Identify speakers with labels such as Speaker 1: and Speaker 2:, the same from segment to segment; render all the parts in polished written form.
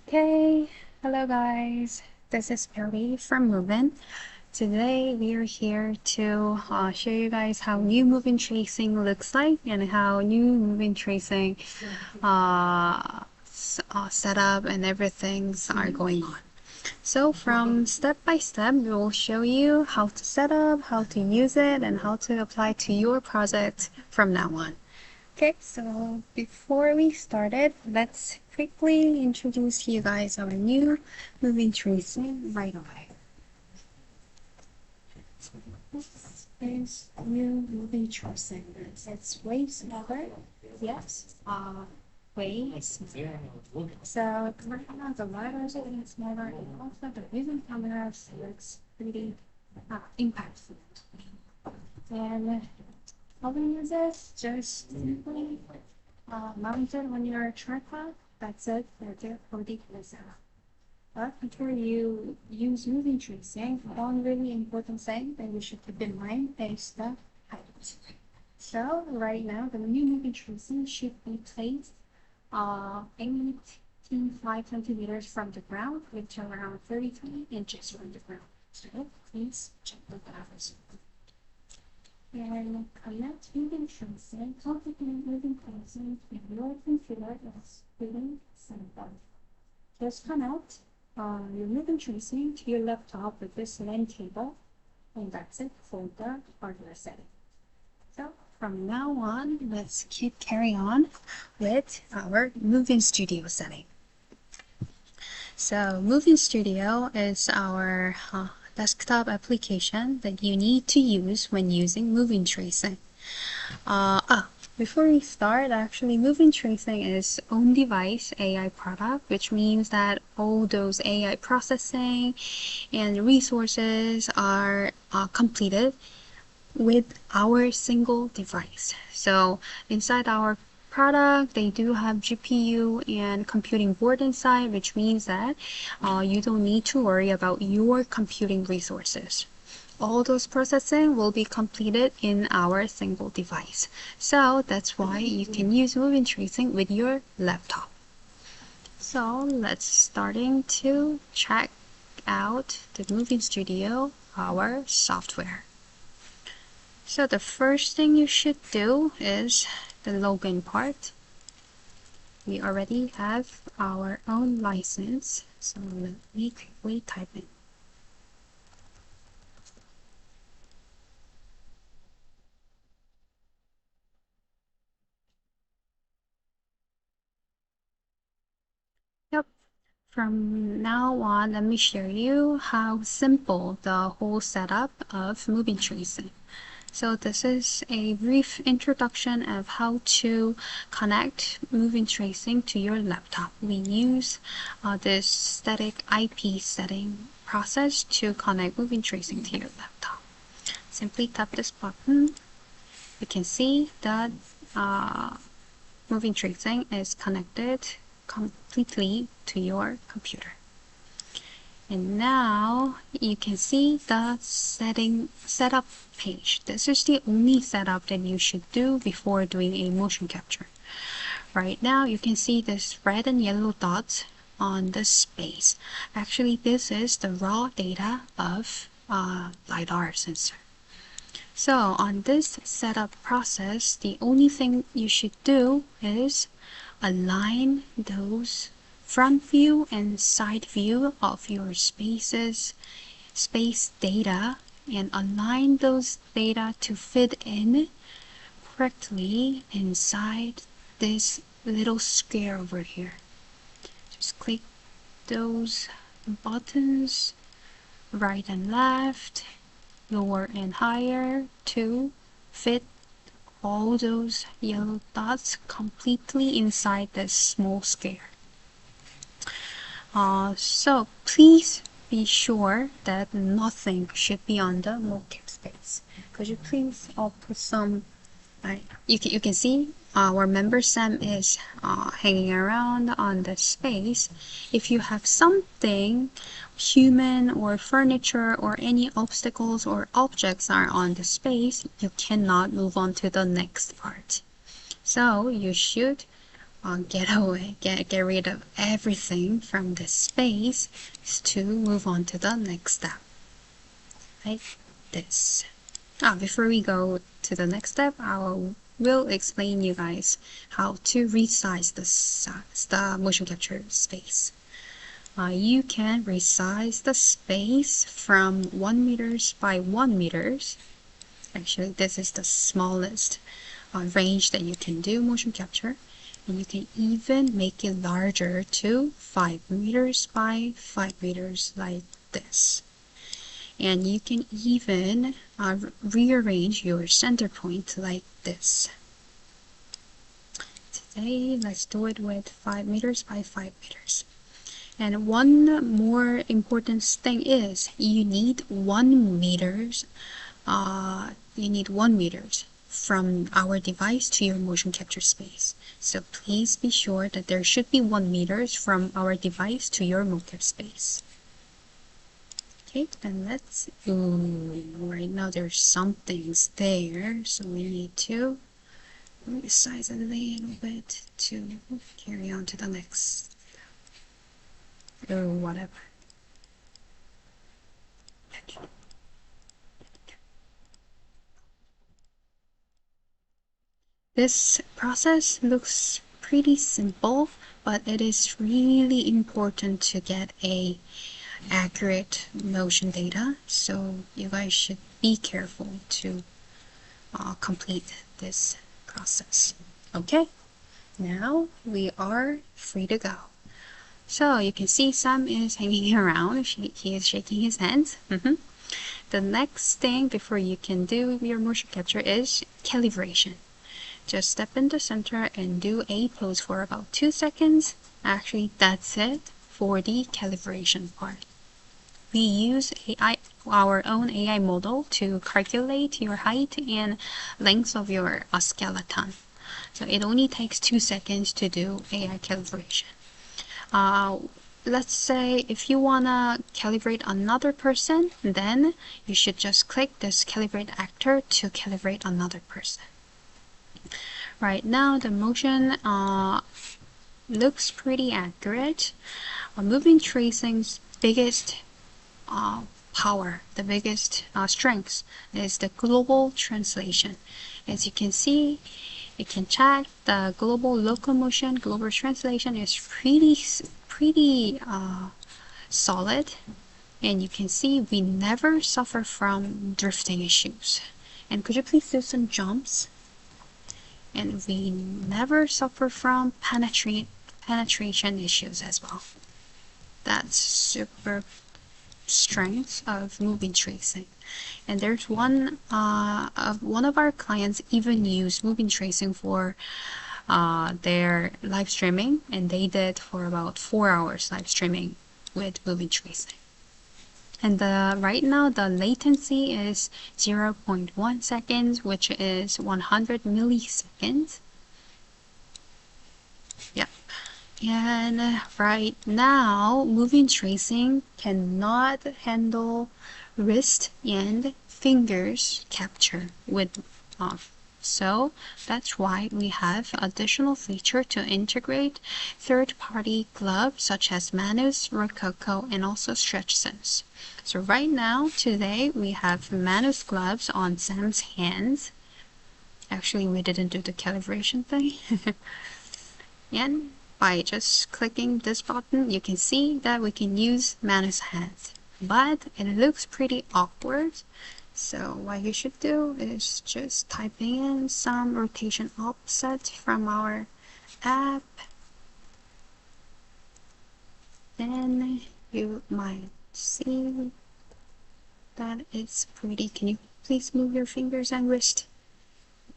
Speaker 1: Okay, hello guys. This is Perry from MOVIN. Today we are here to show you guys how new moving tracing looks like and how new moving tracing setup and everything's are going on. So from step by step, we will show you how to set up, how to use it, and how to apply to your project from now on. Okay, so before we started, let's quickly introduce you guys our new moving tracing right away. This is new moving tracing. It's way smaller, yes, way smaller. So right now the LiDARs are getting smaller and also the vision cameras looks pretty impactful. And how we use this? Just simply mount it on your tripod. That's it. They're there for the camera. But before you use moving tracing, one really important thing that you should keep in mind is the height. So right now, the new moving tracing should be placed 85 centimeters from the ground, which are around 33 inches from the ground. So please check the values. And connect moving tracing, configure moving tracing in your computer is pretty simple. Just connect your moving tracing to your laptop with this LAN cable, and that's it for the hardware setting. So from now on, let's carry on with our MOVIN Studio setting. So MOVIN Studio is our desktop application that you need to use when using moving tracing. Before we start, actually moving tracing is on-device AI product, which means that all those AI processing and resources are completed with our single device. So inside our product, they do have GPU and computing board inside, which means that you don't need to worry about your computing resources. All those processing will be completed in our single device. So that's why you can use moving tracing with your laptop. So let's starting to check out the MOVIN Studio, our software. So the first thing you should do is the login part. We already have our own license, so let me quickly type in. Yep. From now on, let me show you how simple the whole setup of moving tracing. So this is a brief introduction of how to connect moving tracing to your laptop. We use this static IP setting process to connect moving tracing to your laptop. Simply tap this button. You can see that moving tracing is connected completely to your computer. And now you can see the setup page. This is the only setup that you should do before doing a motion capture. Right now you can see this red and yellow dots on the space. Actually, this is the raw data of LiDAR sensor. So on this setup process, the only thing you should do is align those front view and side view of your space data and align those data to fit in correctly inside this little square over here. Just click those buttons, right and left, lower and higher, to fit all those yellow dots completely inside this small square. So please be sure that nothing should be on the mocap space. Could you please put some, you can see our member Sam is hanging around on the space. If you have something human or furniture or any obstacles or objects are on the space, you cannot move on to the next part. So you should get rid of everything from this space to move on to the next step, like this. Before we go to the next step, will explain you guys how to resize the motion capture space. You can resize the space from 1 meters by 1 meters. Actually, this is the smallest range that you can do motion capture. And you can even make it larger to 5 meters by 5 meters like this. And you can even rearrange your center point like this. Today, let's do it with 5 meters by 5 meters. And one more important thing is you need 1 meters. You need 1 meters from our device to your motion capture space. So please be sure that there should be 1 meters from our device to your mocap space. Okay, then let's, right now there's some things there, so we need to resize it a little bit to carry on to the next, or whatever. This process looks pretty simple, but it is really important to get a accurate motion data, so you guys should be careful to complete this process. Okay, now we are free to go. So you can see Sam is hanging around. He is shaking his hands. The next thing before you can do your motion capture is calibration. Just step in the center and do a pose for about 2 seconds. Actually, that's it for the calibration part. We use our own AI model to calculate your height and length of your skeleton. So it only takes 2 seconds to do AI calibration. Let's say if you wanna calibrate another person, then you should just click this calibrate actor to calibrate another person. Right now the motion looks pretty accurate. Moving tracing's biggest power, the biggest strength is the global translation. As you can see, it can check the global locomotion. Global translation is pretty solid, and you can see we never suffer from drifting issues. And could you please do some jumps? And we never suffer from penetration issues as well. That's super strength of moving tracing. And there's one of our clients even used moving tracing for their live streaming, and they did for about 4 hours live streaming with moving tracing. And right now the latency is 0.1 seconds, which is 100 milliseconds. Yep. And right now, moving tracing cannot handle wrist and fingers capture with so that's why we have additional feature to integrate third-party gloves such as Manus, Rococo, and also StretchSense. So right now, today, we have Manus gloves on Sam's hands. Actually, we didn't do the calibration thing. And by just clicking this button, you can see that we can use Manus hands. But it looks pretty awkward. So what you should do is just typing in some rotation offset from our app. Then you might see that it's pretty. Can you please move your fingers and wrist?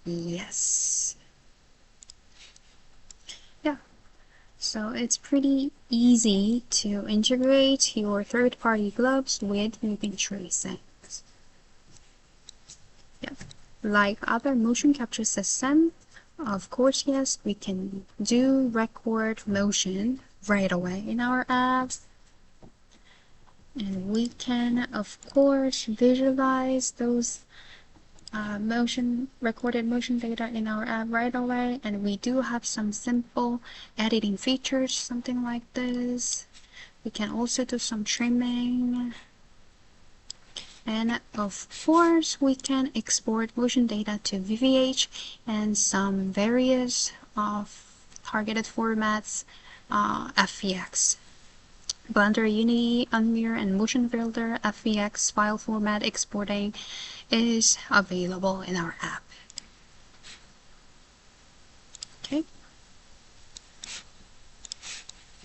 Speaker 1: Yes. Yeah. So it's pretty easy to integrate your third-party gloves with moving tracing. Yeah. Like other motion capture system, of course, yes, we can do record motion right away in our apps. And we can, of course, visualize those recorded motion data in our app right away, and we do have some simple editing features, something like this. We can also do some trimming, and of course we can export motion data to VVH and some various targeted formats, FVX. Blender, Unity, Unreal, and Motion Builder FVX file format exporting is available in our app. Okay.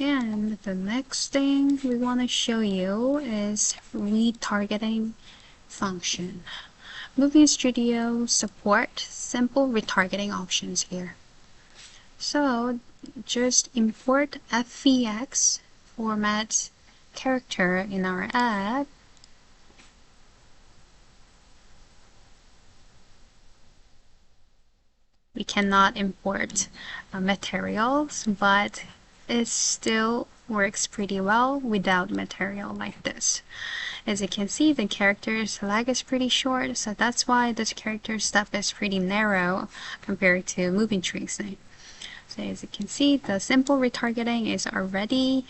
Speaker 1: And the next thing we want to show you is retargeting function. Movie Studio support simple retargeting options here. So just import FVX format character in our app. We cannot import materials, but it still works pretty well without material like this. As you can see, the character's leg is pretty short, so that's why this character step is pretty narrow compared to moving tracing. So as you can see, the simple retargeting is already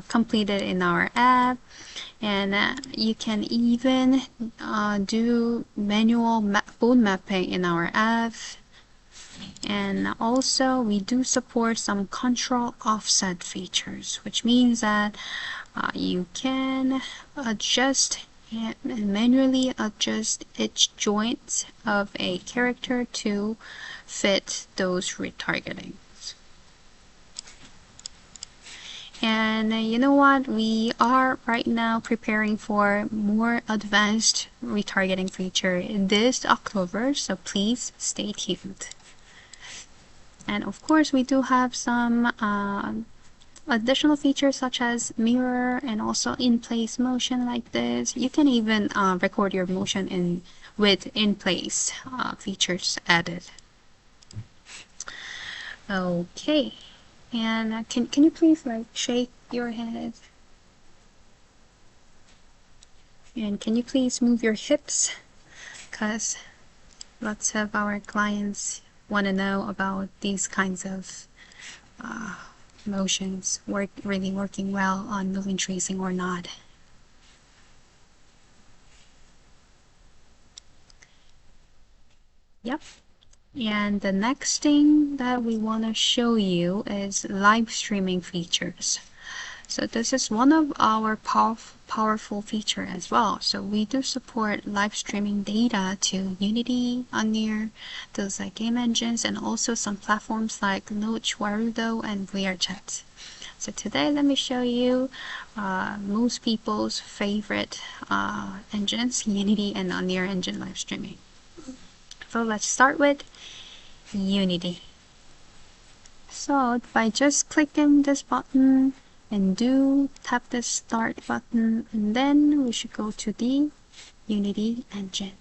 Speaker 1: completed in our app, and you can even do manual bone mapping in our app. And also we do support some control offset features, which means that you can adjust and manually adjust each joint of a character to fit those retargetings. And you know what? We are right now preparing for more advanced retargeting feature this October, so please stay tuned. And of course, we do have some additional features such as mirror and also in-place motion like this. You can even record your motion with in-place features added. Okay, and can you please like shake your head? And can you please move your hips? Because lots of our clients want to know about these kinds of motions really working well on moving tracing or not. Yep. And the next thing that we want to show you is live streaming features. So this is one of our powerful feature as well. So we do support live streaming data to Unity, Unreal, those like game engines, and also some platforms like Notch, Warudo, and VRChat. So today let me show you most people's favorite engines, Unity and Unreal Engine live streaming. So let's start with Unity. So by just clicking this button and tap the start button, and then we should go to the Unity engine.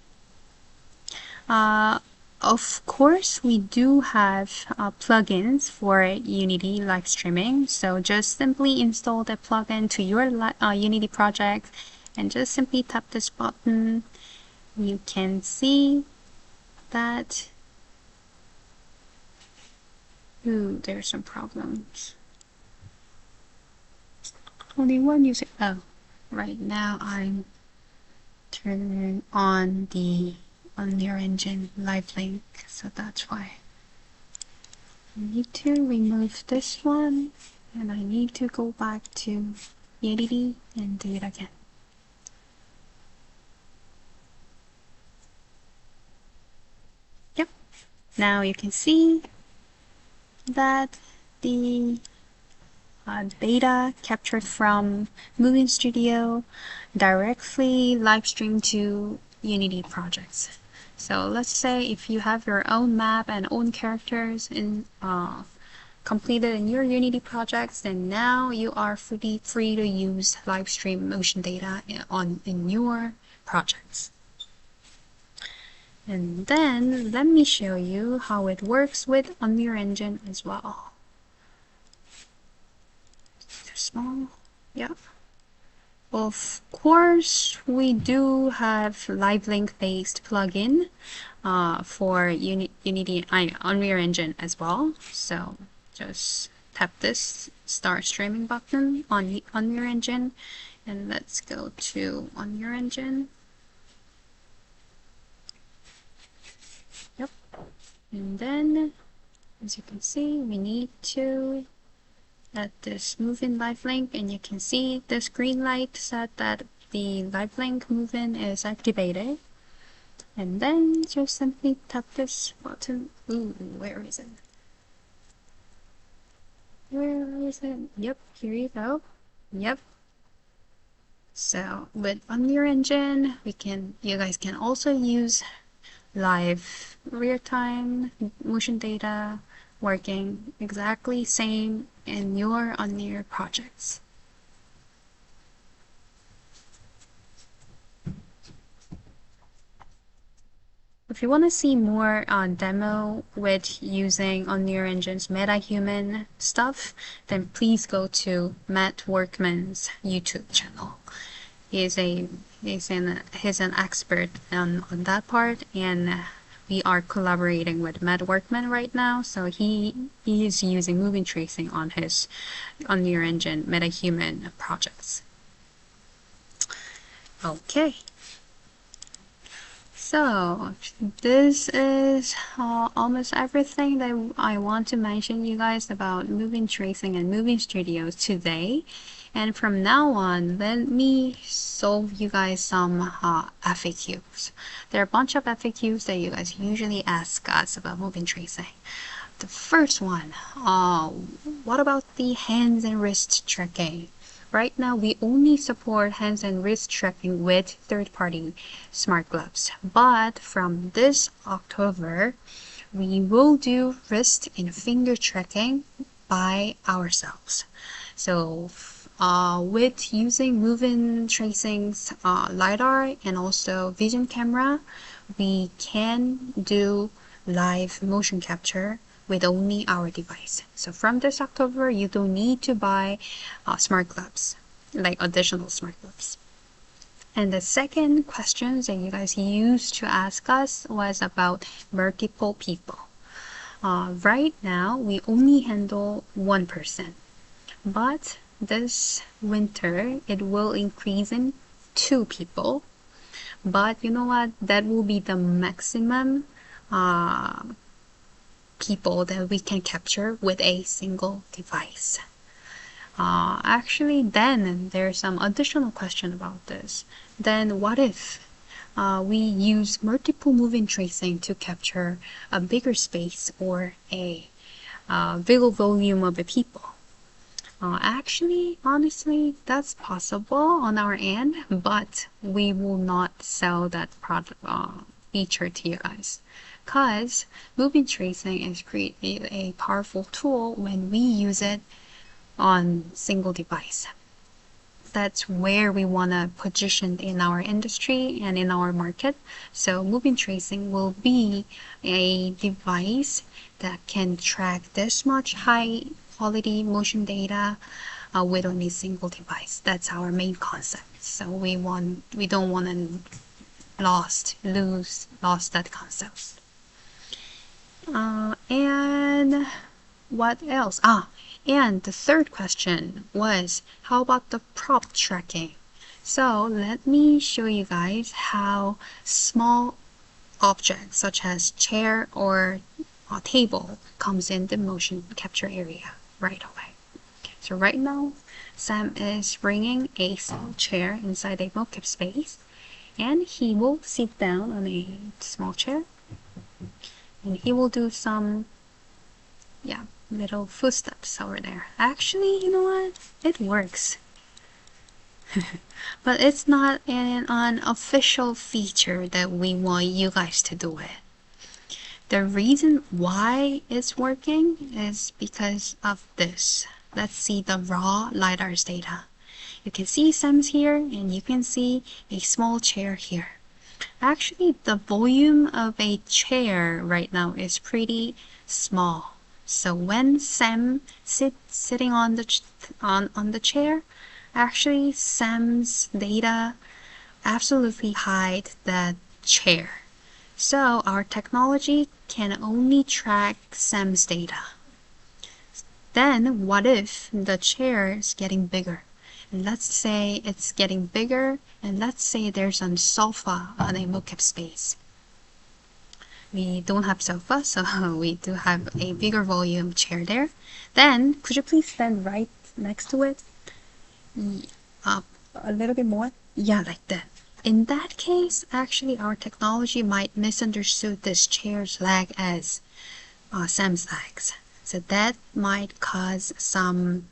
Speaker 1: Of course, we do have plugins for Unity live streaming, so just simply install the plugin to your Unity project and just simply tap this button. You can see that there's some problems. Only one user. Oh, right now I'm turning on the Unreal Engine live link, so that's why. I need to remove this one, and I need to go back to Unity and do it again. Yep. Now you can see that the data captured from MOVIN Studio directly live stream to Unity projects. So let's say if you have your own map and own characters completed in your Unity projects, then now you are free to use live stream motion data in your projects. And then let me show you how it works with Unreal Engine as well. Small, yeah. of course, we do have live link based plugin for Unity, Unreal Engine as well. So just tap this start streaming button on Unreal Engine, and let's go to Unreal Engine. Yep. And then, as you can see, we need to add this MOVIN live link, and you can see this green light said that the live link MOVIN is activated. And then just simply tap this button. Ooh, where is it? Where is it? Yep, here you go. Yep. So with Unreal Engine, you guys can also use live real-time motion data working exactly same in your Unreal projects. If you want to see more demo with using Unreal Engine's MetaHuman stuff, then please go to Matt Workman's YouTube channel. He's an expert on that part, and we are collaborating with Matt Workman right now. So he is using moving tracing on his Unreal Engine MetaHuman projects. Okay. So this is almost everything that I want to mention you guys about moving tracing and moving studios today. And from now on, let me solve you guys some FAQs. There are a bunch of FAQs that you guys usually ask us about moving tracing. The first one, what about the hands and wrist tracking? Right now, we only support hands and wrist tracking with third-party smart gloves. But from this October, we will do wrist and finger tracking by ourselves. So with using moving tracing's LiDAR and also vision camera, we can do live motion capture with only our device. So from this October, you don't need to buy smart gloves, like additional smart gloves. And the second question that you guys used to ask us was about multiple people. Right now, we only handle one person, but this winter, it will increase in 2 people. But you know what? That will be the maximum people that we can capture with a single device. Actually, then there's some additional question about this. Then what if we use multiple moving tracing to capture a bigger space or a bigger volume of the people? Actually, honestly, that's possible on our end, but we will not sell that product feature to you guys. Because moving tracing is a powerful tool when we use it on single device. That's where we want to position in our industry and in our market. So moving tracing will be a device that can track this much high quality motion data with only a single device. That's our main concept. So we don't want to lost that concept. And what else? And the third question was, how about the prop tracking? So let me show you guys how small objects such as chair or a table comes in the motion capture area right away. So right now, Sam is bringing a small chair inside a mocap space, and he will sit down on a small chair, and he will do some little footsteps over there. Actually, you know what? It works. But it's not an official feature that we want you guys to do it. The reason why it's working is because of this. Let's see the raw LiDAR's data. You can see Sam's here, and you can see a small chair here. Actually, the volume of a chair right now is pretty small. So when Sam sitting on the chair, actually SEM's data absolutely hide the chair. So our technology can only track SEM's data. Then what if the chair is getting bigger? And let's say it's getting bigger, and let's say there's a sofa on a mocap space. We don't have sofa, so we do have a bigger volume chair there. Then could you please stand right next to it? Up a little bit more? Yeah, like that. In that case, actually our technology might misunderstood this chair's leg as SEM's legs. So that might cause some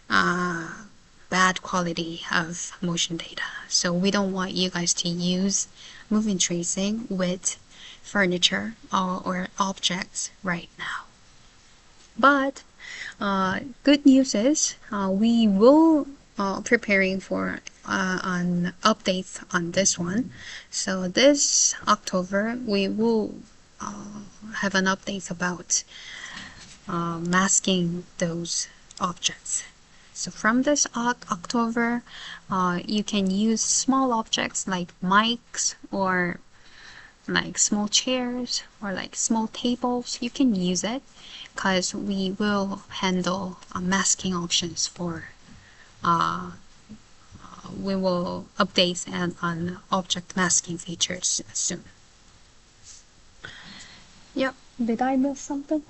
Speaker 1: bad quality of motion data. So we don't want you guys to use moving tracing with furniture or objects right now. But good news is we will preparing for an update on this one. So this October we will have an update about masking those objects. So from this October, you can use small objects like mics or like small chairs or like small tables. You can use it because we will handle masking options for we will update on object masking features soon. Yep, did I miss something?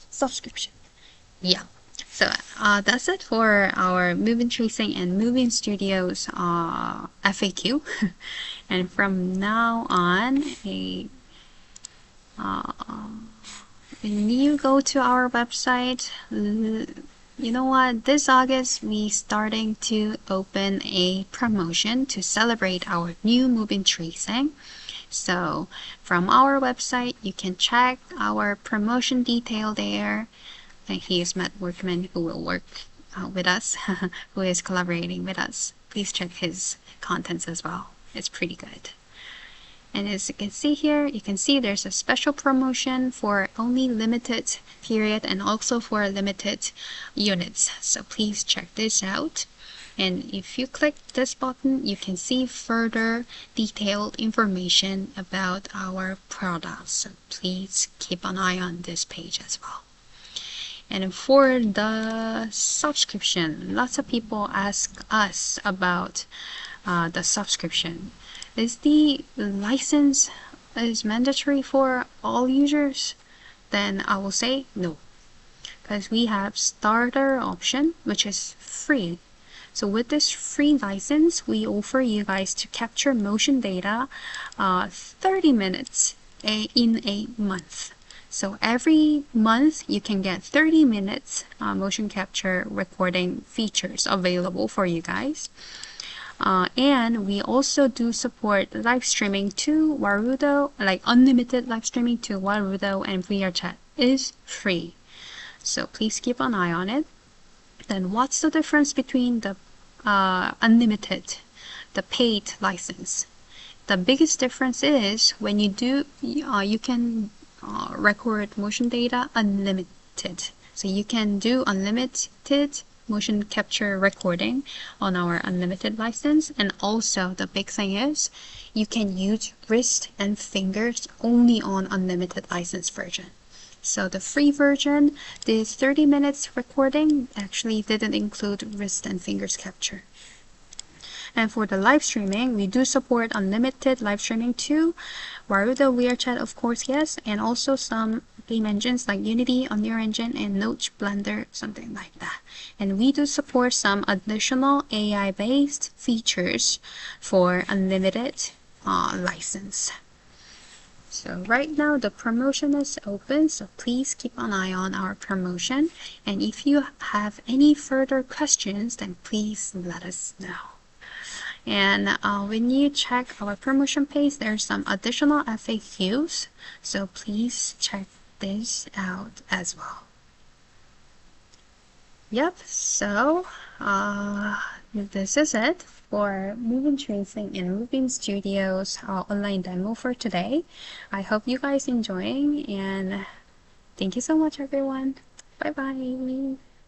Speaker 1: Subscription. Yeah. So that's it for our Moving Tracing and Moving Studios FAQ. And from now on, when you go to our website, you know what? This August we starting to open a promotion to celebrate our new Moving Tracing. So from our website, you can check our promotion detail there. And here's Matt Workman, who will work with us, who is collaborating with us. Please check his contents as well. It's pretty good. And as you can see here, you can see there's a special promotion for only limited period and also for limited units. So please check this out. And if you click this button, you can see further detailed information about our products. So please keep an eye on this page as well. And for the subscription, lots of people ask us about the subscription. Is the license is mandatory for all users? Then I will say no, because we have starter option, which is free. So with this free license, we offer you guys to capture motion data 30 minutes in a month. So every month you can get 30 minutes motion capture recording features available for you guys. And we also do support live streaming to Warudo, like unlimited live streaming to Warudo, and VRChat is free. So please keep an eye on it. Then what's the difference between the unlimited, the paid license? The biggest difference is when you do, you can record motion data unlimited. So you can do unlimited motion capture recording on our unlimited license. And also the big thing is you can use wrist and fingers only on unlimited license version. So the free version, the 30 minutes recording actually didn't include wrist and fingers capture. And for the live streaming, we do support unlimited live streaming too. Warudo, VRChat, of course, yes. And also some game engines like Unity, Unreal Engine, and Notch, Blender, something like that. And we do support some additional AI-based features for unlimited license. So right now the promotion is open, so please keep an eye on our promotion. And if you have any further questions, then please let us know. And when you check our promotion page, there's some additional FAQs, so please check this out as well. Yep, so this is it for Moving Tracing and Moving Studios online demo for today. I hope you guys enjoying, and thank you so much everyone. Bye bye.